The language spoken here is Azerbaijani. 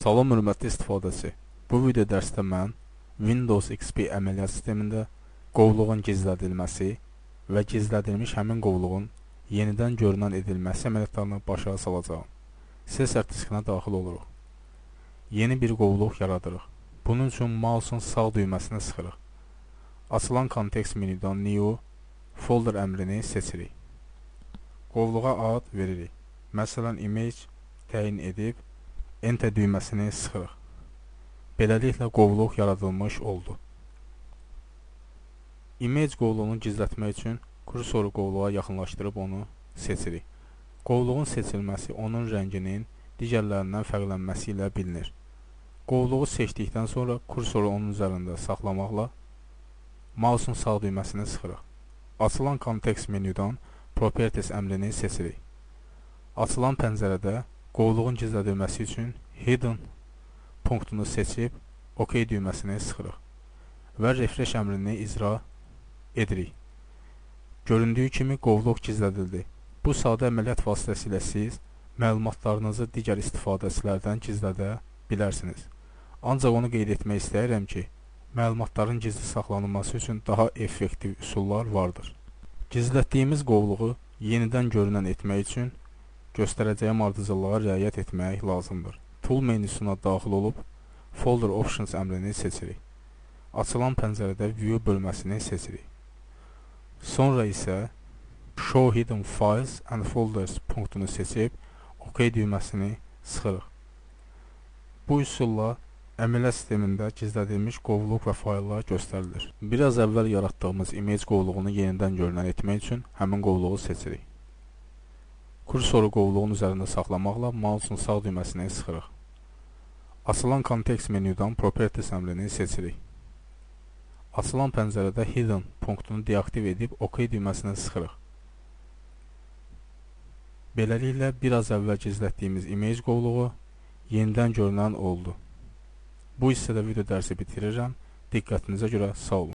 Salam hörmətli istifadəçi. Bu video dərsdə mən Windows XP əməliyyat sistemində qovluğun gizlədilməsi və gizlədilmiş həmin qovluğun yenidən görünən edilməsi əməliyyatlarını başa salacağım. C sertifikatına daxil oluruq. Yeni bir qovluq yaradırıq. Bunun üçün mouse'un sağ düyməsini sıxırıq. Açılan kontekst menüdən New folder əmrini seçirik. Qovluğa ad veririk. Məsələn, image təyin edib Enter düyməsini sıxırıq. Beləliklə qovluq yaradılmış oldu. Image qovluğunu gizlətmək üçün kursoru qovluğa yaxınlaşdırıb onu seçirik. Qovluğun seçilməsi onun rənginin digərlərindən fərqlənməsi ilə bilinir. Qovluğu seçdikdən sonra kursoru onun üzərində saxlamaqla mouse'un sağ düyməsini sıxırıq. Açılan kontekst menüdən Properties əmrini seçirik. Açılan pəncərədə qovluğun gizlədilməsi üçün Hidden punktunu seçib OK düyməsini sıxırıq və refresh əmrini icra edirik. Göründüyü kimi qovluq gizlədildi. Bu sadə əməliyyat vasitəsilə siz məlumatlarınızı digər istifadəçilərdən gizlədə bilərsiniz. Ancaq onu qeyd etmək istəyirəm ki, məlumatların gizli saxlanılması üçün daha effektiv üsullar vardır. Gizlətdiyimiz qovluğu yenidən görünən etmək üçün göstərəcəyim ardıcıllığa riayət etmək lazımdır. Tool menüsuna daxil olub Folder Options əmrini seçirik. Açılan pəncərədə View bölməsini seçirik. Sonra isə Show Hidden Files and Folders punktunu seçib OK düyməsini sıxırıq. Bu üsulla əməliyyat sistemində gizlədilmiş qovluq və fayllar göstərilir. Biraz əvvəl yaratdığımız image qovluğunu yenidən görünən etmək üçün həmin qovluğu seçirik. Kursoru qovluğun üzərində saxlamaqla mouse'un sağ düyməsini sıxırıq. Açılan kontekst menüdən Properties əmrini seçirik. Açılan pəncərədə Hidden punktunu deaktiv edib OK düyməsini sıxırıq. Beləliklə, biraz əvvəl gizlətdiyimiz image qovluğu yenidən görünən oldu. Bu hissədə video dərsi bitirirəm. Diqqətinizə görə sağ olun.